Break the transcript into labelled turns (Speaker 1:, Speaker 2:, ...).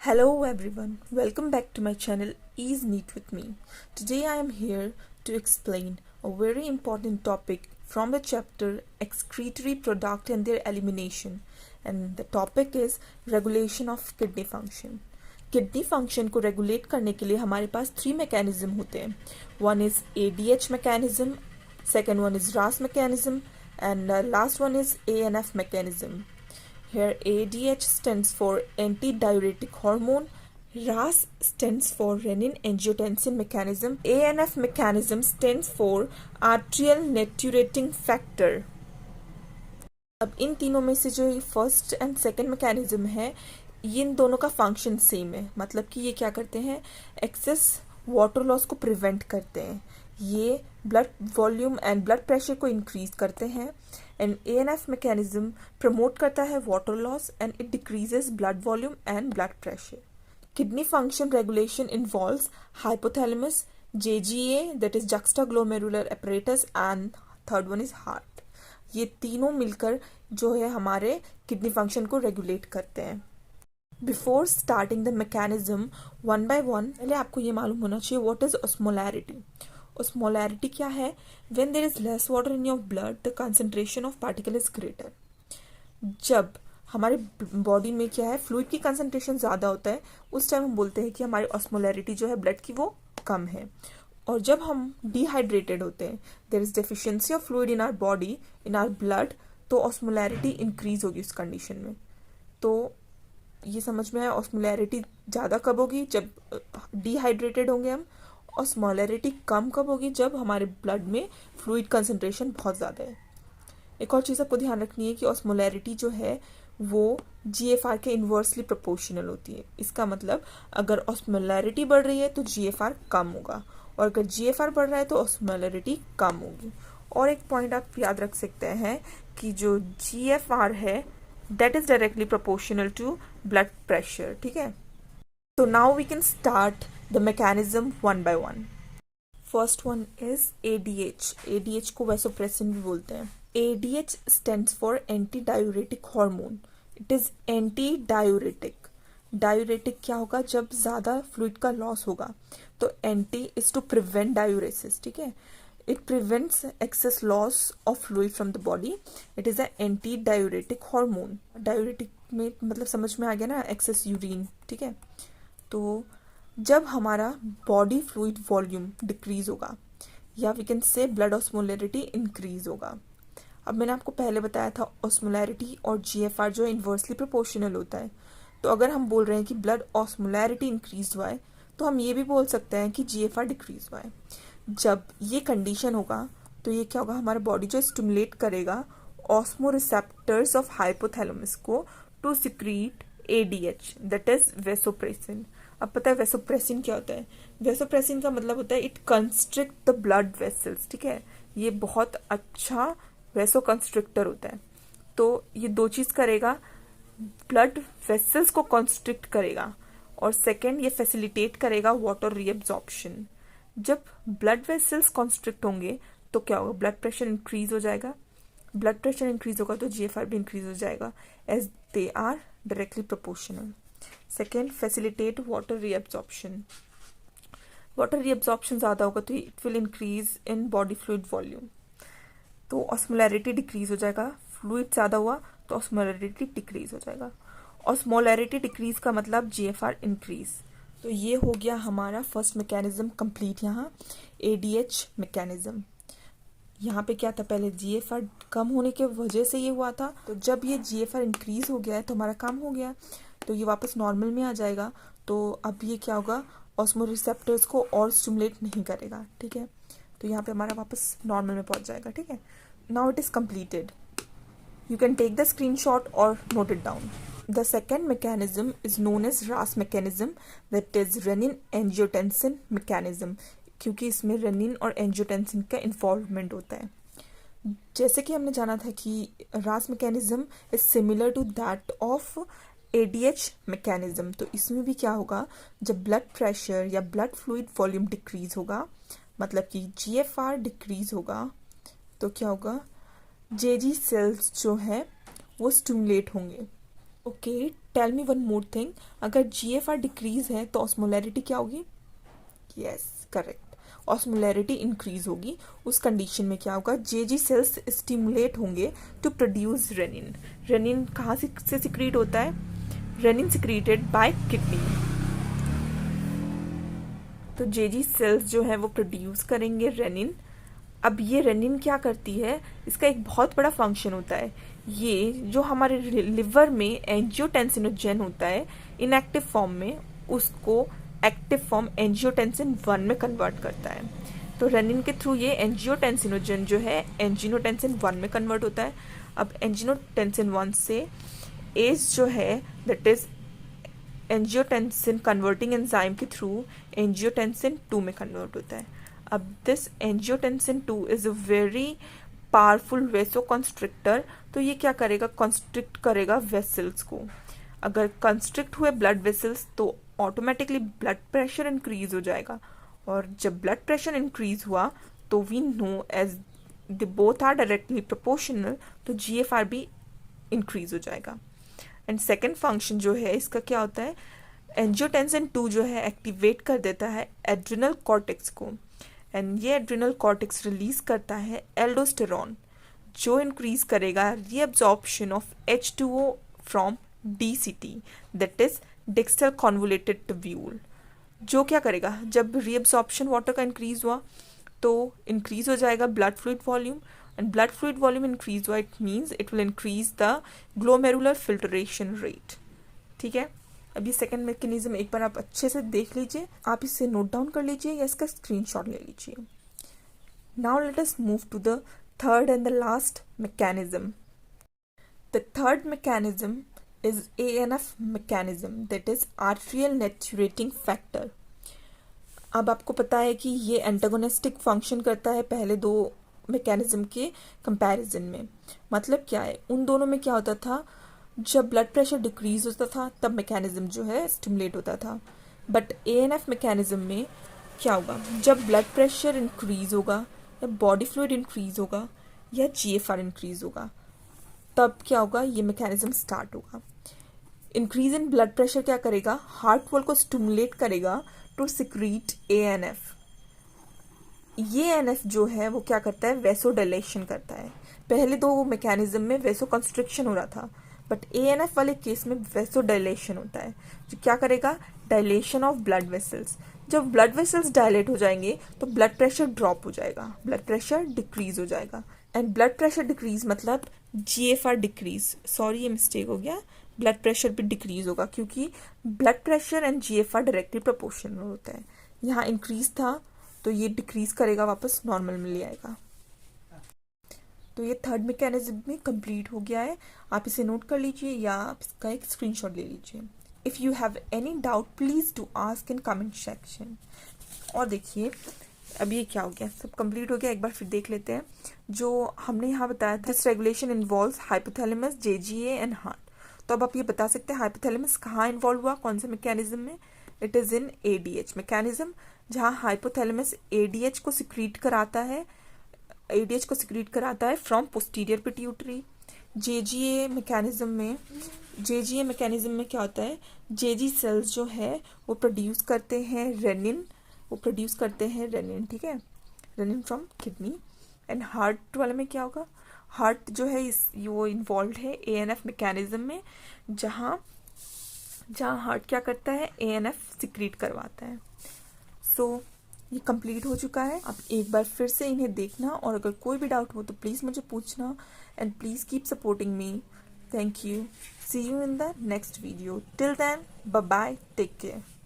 Speaker 1: Hello everyone, welcome back to my channel Ease Neat with me. Today I am here to explain a very important topic from the chapter Excretory Product and their Elimination, and the topic is regulation of kidney function. Kidney function को regulate करने के लिए हमारे पास 3 mechanism होते हैं. One is ADH mechanism, second one is RAS mechanism and last one is ANF mechanism. Here ADH stands for antidiuretic hormone, RAS stands for renin-angiotensin mechanism, ANF mechanism stands for arterial natriuretic factor. अब इन तीनों में से जो first and second mechanism है, इन दोनों का function same है. मतलब कि ये क्या करते हैं, एक्सेस वाटर लॉस को प्रिवेंट करते हैं, ये blood volume and blood pressure को इंक्रीज करते हैं. एंड ANF मैकेनिज्म प्रमोट करता है water loss and it decreases blood volume and blood pressure. Kidney function regulation involves hypothalamus, JGA that is juxtaglomerular apparatus and third one is heart. ये तीनों मिलकर जो है हमारे किडनी फंक्शन को regulate करते हैं. Before starting the mechanism one by one, पहले आपको ये मालूम होना चाहिए व्हाट इज ऑस्मोलैरिटी. ऑस्मोलैरिटी क्या है? When there is less water in your blood the concentration of particle is greater. जब हमारे बॉडी में क्या है, फ्लूइड की कंसंट्रेशन ज्यादा होता है, उस टाइम हम बोलते हैं कि हमारी ऑस्मोलैरिटी जो है ब्लड की वो कम है. और जब हम डिहाइड्रेटेड होते हैं, there is deficiency of fluid in our body, in our blood, तो ऑस्मोलैरिटी इंक्रीज होगी उस कंडीशन में. तो ये समझ में आया, ऑस्मोलैरिटी ज़्यादा कब होगी? जब डिहाइड्रेटेड होंगे हम. ऑस्मोलैरिटी कम कब होगी? जब हमारे ब्लड में फ्लूइड कंसंट्रेशन बहुत ज़्यादा है. एक और चीज़ आपको ध्यान रखनी है कि ऑस्मोलैरिटी जो है वो GFR के इन्वर्सली प्रोपोर्शनल होती है. इसका मतलब अगर ऑस्मोलैरिटी बढ़ रही है तो GFR कम होगा, और अगर GFR बढ़ रहा है तो ऑस्मोलैरिटी कम होगी. और एक पॉइंट आप याद रख सकते हैं कि जो GFR है that is directly proportional to blood pressure. ठीक है, तो now we can start the mechanism one by one. First one is ADH. ADH को vasopressin भी बोलते हैं. ADH stands for antidiuretic hormone. It is antidiuretic. Diuretic क्या होगा? जब ज्यादा फ्लूइड का लॉस होगा. तो anti is to prevent diuresis. ठीक है, it prevents excess loss of fluid from the body. It is an antidiuretic hormone. Diuretic में मतलब समझ में आ गया ना, excess urine. ठीक है, तो जब हमारा बॉडी फ्लूइड वॉल्यूम डिक्रीज होगा, या we can say blood osmolarity increase होगा. अब मैंने आपको पहले बताया था ऑस्मोलैरिटी और GFR जो इन्वर्सली प्रोपोर्शनल होता है. तो अगर हम बोल रहे हैं कि ब्लड ऑस्मोलैरिटी इंक्रीज हुआ है, तो हम ये भी बोल सकते हैं कि GFR डिक्रीज हुआ है. जब ये कंडीशन होगा तो ये क्या होगा, हमारा बॉडी जो स्टिमुलेट करेगा ऑस्मो रिसेप्टर्स ऑफ हाइपोथैलेमस को to secrete ADH that is vasopressin. अब पता है वेसोप्रेसिन क्या होता है? वेसोप्रेसिन का मतलब होता है it constrict the blood vessels. ठीक है, ये बहुत अच्छा वेसो कंस्ट्रिक्टर होता है. तो ये दो चीज करेगा, ब्लड वेसल्स को कंस्ट्रिक्ट करेगा, और सेकेंड ये फैसिलिटेट करेगा वाटर रीअब्जॉर्प्शन. जब ब्लड वेसल्स कॉन्स्ट्रिक्ट होंगे तो क्या होगा, ब्लड प्रेशर इंक्रीज हो जाएगा. ब्लड प्रेशर इंक्रीज होगा तो GFR भी इंक्रीज हो जाएगा, as they are directly proportional. Second, facilitate water reabsorption. Water reabsorption ज्यादा होगा तो it will increase in body fluid volume. तो ऑस्मोलैरिटी डिक्रीज हो जाएगा. फ्लूइड ज्यादा हुआ तो ऑस्मोलैरिटी डिक्रीज हो जाएगा. ऑस्मोलैरिटी डिक्रीज का मतलब GFR इंक्रीज. तो ये हो गया हमारा फर्स्ट मैकेनिज्म कंप्लीट. यहाँ ADH मैकेनिज्म. यहाँ पे क्या था, पहले GFR कम होने के वजह से ये हुआ था. तो जब ये GFR इंक्रीज हो गया है तो हमारा काम हो गया, तो ये वापस नॉर्मल में आ जाएगा. तो अब ये क्या होगा, ऑस्मो रिसेप्टर्स को और स्टिमुलेट नहीं करेगा. ठीक है, तो यहाँ पे हमारा वापस नॉर्मल में पहुंच जाएगा. ठीक है, now it is completed. You can take the screenshot or note it down. The second mechanism is known as RAS mechanism, that is renin-angiotensin mechanism, क्योंकि इसमें रेनिन और एंजियोटेंसिन का इन्वॉल्वमेंट होता है. जैसे कि हमने जाना था कि RAS mechanism is similar to that of ADH mechanism. तो इसमें भी क्या होगा, जब ब्लड प्रेशर या ब्लड फ्लूइड वॉल्यूम डिक्रीज होगा, मतलब कि GFR डिक्रीज होगा, तो क्या होगा, JG सेल्स जो है वो स्टिमुलेट होंगे. Okay, tell me one more thing, अगर GFR डिक्रीज है तो ऑस्मोलैरिटी क्या होगी? यस, करेक्ट, ऑस्मोलैरिटी इंक्रीज होगी। उस कंडीशन में क्या होगा? जेजी सेल्स स्टिमुलेट होंगे टू प्रोड्यूस रेनिन। रेनिन कहाँ से सिक्रीट होता है? Renin secreted by kidney. तो जेजी सेल्स जो है वो प्रोड्यूस करेंगे रेनिन। अब ये रेनिन क्या करती है? इसका एक बहुत बड़ा फंक्शन होता है। ये जो हमारे लिवर में एंजियोटेंसिनोजेन होता है इनएक्टिव फॉर्म में, उसको एक्टिव फॉर्म एंजियोटेंसिन 1 में कन्वर्ट करता है। तो रेनिन के थ्रू ये एंजियोटेंसिनोजेन जो है एंजियोटेंसिन 1 में कन्वर्ट होता है। अब एंजियोटेंसिन 1 से एज जो है that is angiotensin converting enzyme के थ्रू एंजियोटेंसिन 2 में कन्वर्ट होता है। अब this angiotensin 2 is a very powerful vasoconstrictor. तो ये क्या करेगा? कंस्ट्रिक्ट करेगा वेसल्स को। अगर कंस्ट्रिक्ट हुए ब्लड वेसल्स तो ऑटोमेटिकली ब्लड प्रेशर इंक्रीज हो जाएगा, और जब ब्लड प्रेशर इंक्रीज हुआ तो we know as the both are directly proportional, तो GFR भी इंक्रीज हो जाएगा। एंड सेकेंड फंक्शन जो है इसका क्या होता है? एंजियोटेंसिन 2 जो है एक्टिवेट कर देता है एड्रिनल कॉर्टेक्स को, एंड ये एड्रिनल कॉर्टेक्स रिलीज करता है एल्डोस्टेरॉन, जो इंक्रीज करेगा reabsorption of H2O from DCT, that is distal convoluted tubule. जो क्या करेगा? जब रीअब्जॉर्प्शन वाटर का इंक्रीज हुआ तो इंक्रीज हो जाएगा blood fluid volume, and blood fluid volume increase हुआ, it means it will increase the glomerular filtration rate. ठीक है, अभी सेकेंड मैकेनिज्म एक बार आप अच्छे से देख लीजिए, आप इसे नोट डाउन कर लीजिए या इसका स्क्रीनशॉट ले लीजिए। Now let us move to the third and the last mechanism. The third mechanism is ANF mechanism, that is arterial naturating factor। अब आपको पता है कि ये एंटागोनिस्टिक फंक्शन करता है पहले दो मैकेनिज्म के कंपैरिजन में। मतलब क्या है? उन दोनों में क्या होता था? जब ब्लड प्रेशर डिक्रीज होता था तब मैकेनिज्म जो है स्टिमुलेट होता था, बट ANF मैकेनिज्म में क्या होगा? जब ब्लड प्रेशर इंक्रीज होगा या बॉडी फ्लूइड इंक्रीज होगा या GFR इंक्रीज होगा, तब क्या होगा? ये मैकेनिज्म स्टार्ट होगा। इंक्रीज इन ब्लड प्रेशर क्या करेगा? हार्ट वॉल को स्टिमुलेट करेगा टू सिक्रीट ANF। ये ANF जो है वो क्या करता है? वेसोडाइलेशन करता है। पहले दो मैकेनिज्म में वेसो कंस्ट्रिक्शन हो रहा था, बट ANF वाले केस में वेसोडाइलेशन होता है, जो क्या करेगा? Dilation of blood vessels. जब ब्लड वेसल्स डायलेट हो जाएंगे तो ब्लड प्रेशर ड्रॉप हो जाएगा, ब्लड प्रेशर डिक्रीज हो जाएगा। एंड ब्लड प्रेशर डिक्रीज मतलब GFR डिक्रीज, सॉरी ये मिस्टेक हो गया, ब्लड प्रेशर भी डिक्रीज होगा, क्योंकि blood pressure and GFR directly proportional होता है। यहाँ इंक्रीज था तो ये डिक्रीज करेगा, वापस नॉर्मल में ले आएगा। तो ये थर्ड मैकेनिज्म में कंप्लीट हो गया है। आप इसे नोट कर लीजिए या आप इसका एक स्क्रीनशॉट ले लीजिए। If you have any doubt please do ask in comment section. और देखिए अब ये क्या हो गया? सब कंप्लीट हो गया। एक बार फिर देख लेते हैं जो हमने यहाँ बताया था। This regulation involves hypothalamus, JGA and heart. तो अब आप ये बता सकते हैं हाइपोथैलेमस कहाँ इन्वॉल्व हुआ, कौन से मैकेनिज्म में? It is in ADH mechanism, जहाँ हाइपोथैलेमस ADH को सिक्रीट कराता है, ADH को सिक्रीट कराता है from posterior pituitary. JGA mechanism में क्या होता है? JG सेल्स जो है वो प्रोड्यूस करते हैं रेनिन, ठीक है, renin from kidney. And heart वाले में क्या होगा? हार्ट जो है वो इन्वॉल्व है ANF मैकेनिज्म में, जहाँ हार्ट क्या करता है? ANF सिक्रीट करवाता है। सो ये कंप्लीट हो चुका है। आप एक बार फिर से इन्हें देखना, और अगर कोई भी डाउट हो तो प्लीज़ मुझे पूछना, and please keep supporting me. Thank you. See you in the next video. Till then, bye bye, take care.